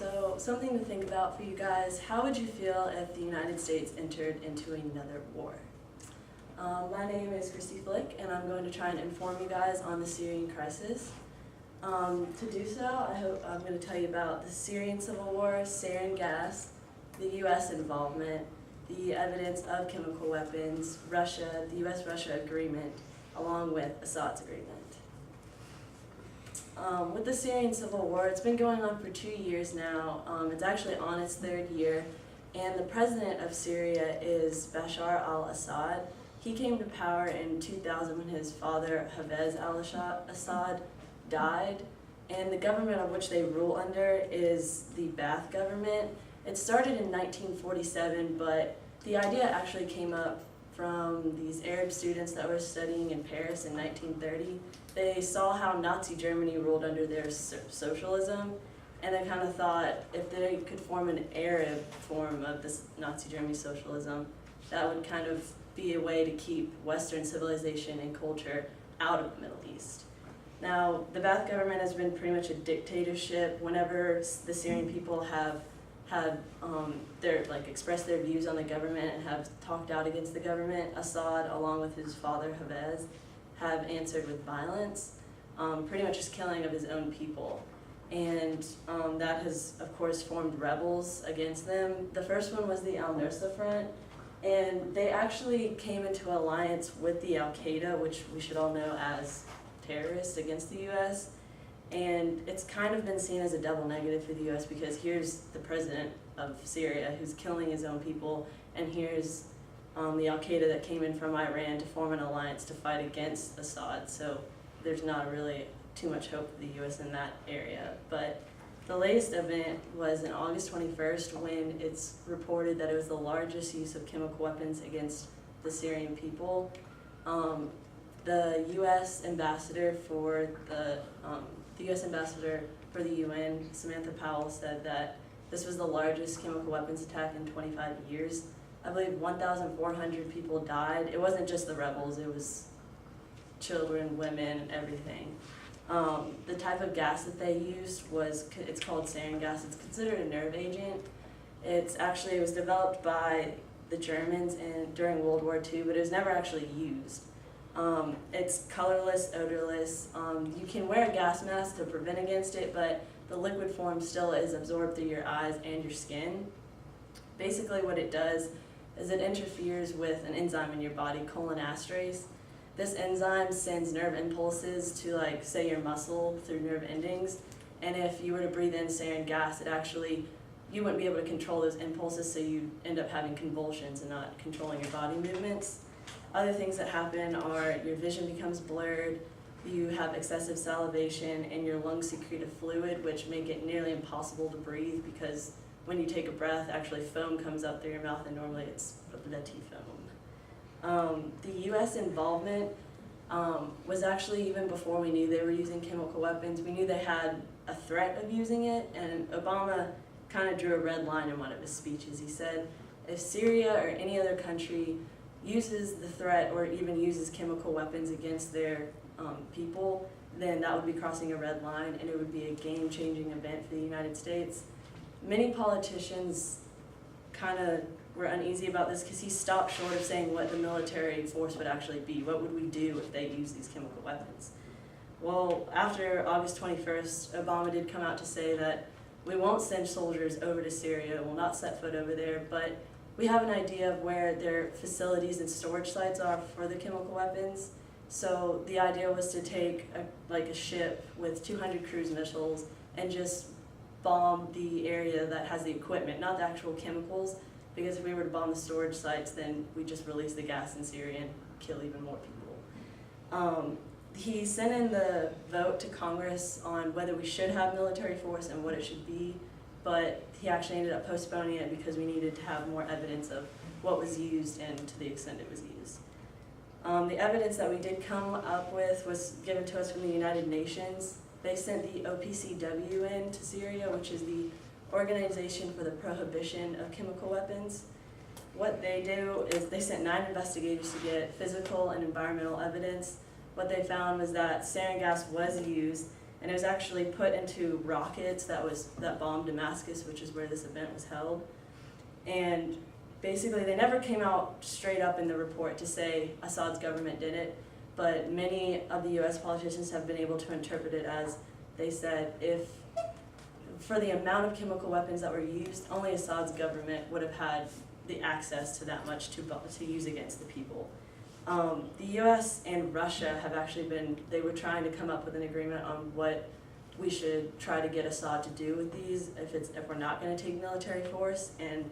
So, something to think about for you guys. How would you feel if the United States entered into another war? My name is Christy and I'm going to try and inform you guys on the Syrian crisis. To do so, I'm going to tell you about the Syrian Civil War, Sarin Gas, the U.S. involvement, the evidence of chemical weapons, Russia, the U.S.-Russia agreement, along with Assad's agreement. With the Syrian Civil War, it's been going on for 2 years now. It's actually on its 3rd year, and the president of Syria is Bashar al-Assad. He came to power in 2000 when his father, Hafez al-Assad, died, and the government of which they rule under is the Ba'ath government. It started in 1947, but the idea actually came up from these Arab students that were studying in Paris in 1930. They saw how Nazi Germany ruled under their socialism, and they kind of thought if they could form an Arab form of this Nazi Germany socialism, that would kind of be a way to keep Western civilization and culture out of the Middle East. Now, the Ba'ath government has been pretty much a dictatorship. Whenever the Syrian people have expressed their views on the government and have talked out against the government, Assad, along with his father Hafez, have answered with violence, pretty much just killing of his own people. And that has, of course, formed rebels against them. The first one was the Al-Nusra Front, and they actually came into alliance with the Al-Qaeda, which we should all know as terrorists against the U.S., and it's kind of been seen as a double negative for the U.S. because here's the president of Syria who's killing his own people, and here's the Al-Qaeda that came in from Iran to form an alliance to fight against Assad. So there's not really too much hope for the U.S. in that area. But the latest event was on August 21st when it's reported that it was the largest use of chemical weapons against the Syrian people. The U.S. ambassador for the UN, Samantha Powell, said that this was the largest chemical weapons attack in 25 years. I believe 1,400 people died. It wasn't just the rebels, it was children, women, and everything. The type of gas that they used it's called Sarin Gas. It's considered a nerve agent. It was developed by the Germans during World War II, but it was never actually used. It's colorless, odorless. You can wear a gas mask to prevent against it, but the liquid form still is absorbed through your eyes and your skin. Basically what it does is it interferes with an enzyme in your body, cholinesterase. This enzyme sends nerve impulses to, like, say, your muscle through nerve endings, and if you were to breathe in sarin gas, you wouldn't be able to control those impulses, so you end up having convulsions and not controlling your body movements. Other things that happen are your vision becomes blurred, you have excessive salivation, and your lungs secrete a fluid which make it nearly impossible to breathe because when you take a breath, actually foam comes up through your mouth, and normally it's bloody foam. The U.S. involvement was actually even before we knew they were using chemical weapons. We knew they had a threat of using it, and Obama kind of drew a red line in one of his speeches. He said, if Syria or any other country uses the threat or even uses chemical weapons against their people, then that would be crossing a red line, and it would be a game-changing event for the United States. Many politicians kind of were uneasy about this because he stopped short of saying what the military force would actually be. What would we do if they use these chemical weapons? Well, after August 21st, Obama did come out to say that we won't send soldiers over to Syria, we'll not set foot over there, but we have an idea of where their facilities and storage sites are for the chemical weapons. So the idea was to take a ship with 200 cruise missiles and just bomb the area that has the equipment, not the actual chemicals, because if we were to bomb the storage sites, then we just release the gas in Syria and kill even more people. He sent in the vote to Congress on whether we should have military force and what it should be, but he actually ended up postponing it because we needed to have more evidence of what was used and to the extent it was used. The evidence that we did come up with was given to us from the United Nations. They sent the OPCW in to Syria, which is the Organization for the Prohibition of Chemical Weapons. What they do is they sent 9 investigators to get physical and environmental evidence. What they found was that sarin gas was used, and it was actually put into rockets that bombed Damascus, which is where this event was held. And basically, they never came out straight up in the report to say Assad's government did it, but many of the US politicians have been able to interpret it as they said if, for the amount of chemical weapons that were used, only Assad's government would have had the access to that much to use against the people. The US and Russia have actually they were trying to come up with an agreement on what we should try to get Assad to do with these if we're not going to take military force, and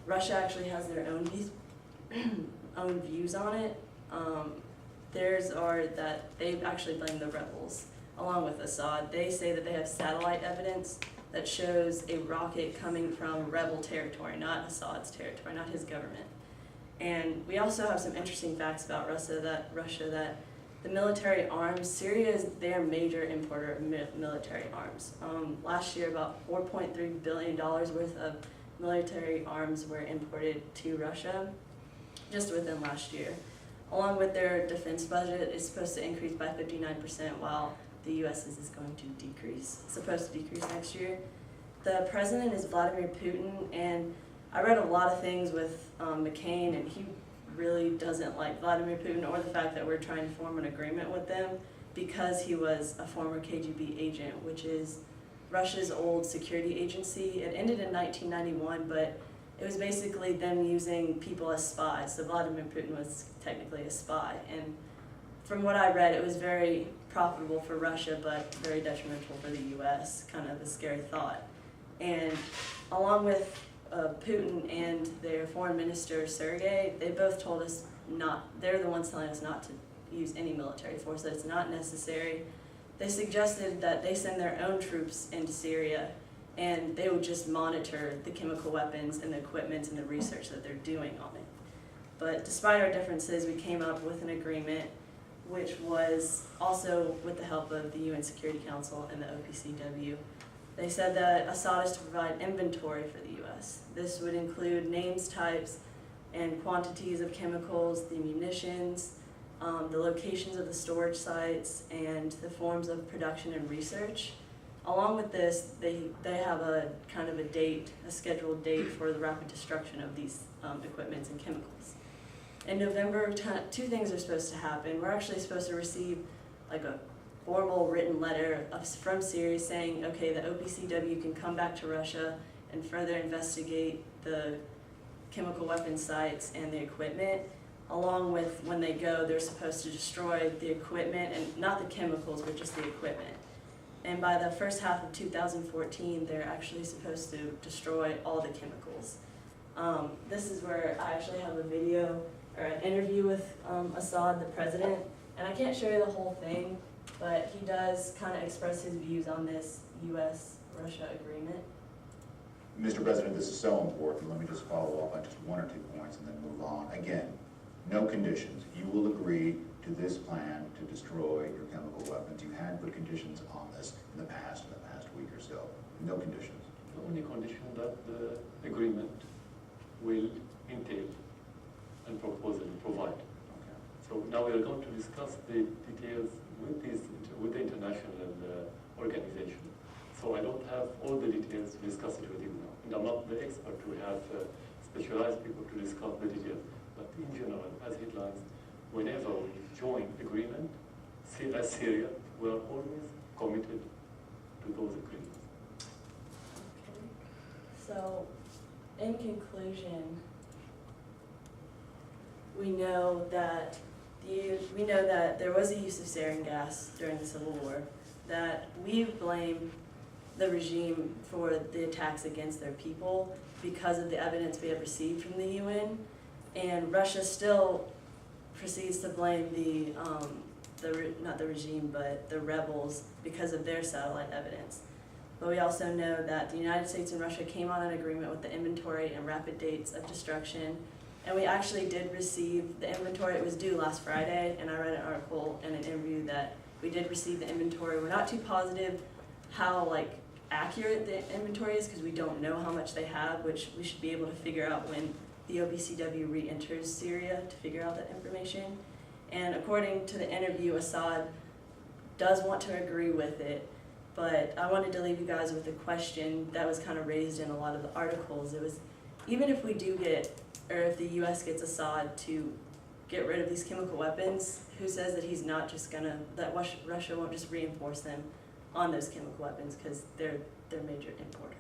Russia actually has their own views on it. Theirs are that they actually blame the rebels along with Assad. They say that they have satellite evidence that shows a rocket coming from rebel territory, not Assad's territory, not his government. And we also have some interesting facts about Russia that the military arms, Syria is their major importer of military arms. Last year, about $4.3 billion worth of military arms were imported to Russia just within last year. Along with their defense budget, it's supposed to increase by 59%, while the US's is going to decrease. It's supposed to decrease next year. The president is Vladimir Putin, and I read a lot of things with McCain, and he really doesn't like Vladimir Putin or the fact that we're trying to form an agreement with them because he was a former KGB agent, which is Russia's old security agency. It ended in 1991, but it was basically them using people as spies. So Vladimir Putin was technically a spy. And from what I read, it was very profitable for Russia, but very detrimental for the US, kind of a scary thought. And along with Putin and their foreign minister, Sergei, they both told us they're the ones telling us not to use any military force, that it's not necessary. They suggested that they send their own troops into Syria and they would just monitor the chemical weapons and the equipment and the research that they're doing on it. But despite our differences, we came up with an agreement which was also with the help of the UN Security Council and the OPCW. They said that Assad is to provide inventory for the US. This would include names, types, and quantities of chemicals, the munitions, the locations of the storage sites, and the forms of production and research. Along with this, they have a kind of a scheduled date for the rapid destruction of these equipments and chemicals. In November, two things are supposed to happen. We're actually supposed to receive like a formal written letter from Syria saying, okay, the OPCW can come back to Russia and further investigate the chemical weapons sites and the equipment. Along with, when they go, they're supposed to destroy the equipment, and not the chemicals, but just the equipment. And by the first half of 2014, they're actually supposed to destroy all the chemicals. This is where I actually have a video or an interview with Assad, the president, and I can't show you the whole thing, but he does kind of express his views on this US-Russia agreement. Mr. President, this is so important. Let me just follow up on just one or two points and then move on. Again, no conditions. You will agree to this plan to destroy your chemical weapons. You had put conditions on this in the past week or so. No conditions. The only condition that the agreement will entail and provide. Okay. So now we are going to discuss the details with the international organization. So I don't have all the details to discuss it with you now. And I'm not the expert to have specialized people to discuss the details. But in general, as headlines, whenever we join agreement, as Syria, we are always committed to those agreements. Okay. So, in conclusion, we know that there was a use of sarin gas during the Civil War, that we blame the regime for the attacks against their people because of the evidence we have received from the UN, and Russia still proceeds to blame not the regime, but the rebels because of their satellite evidence. But we also know that the United States and Russia came on an agreement with the inventory and rapid dates of destruction, and we actually did receive the inventory. It was due last Friday, and I read an article and an interview that we did receive the inventory. We're not too positive how accurate the inventory is because we don't know how much they have, which we should be able to figure out when the OPCW re-enters Syria to figure out that information. And according to the interview, Assad does want to agree with it, but I wanted to leave you guys with a question that was kind of raised in a lot of the articles. It was, even if we do get, or if the US gets Assad to get rid of these chemical weapons, who says that he's not just gonna, that Russia won't just reinforce them on those chemical weapons, because they're major importers.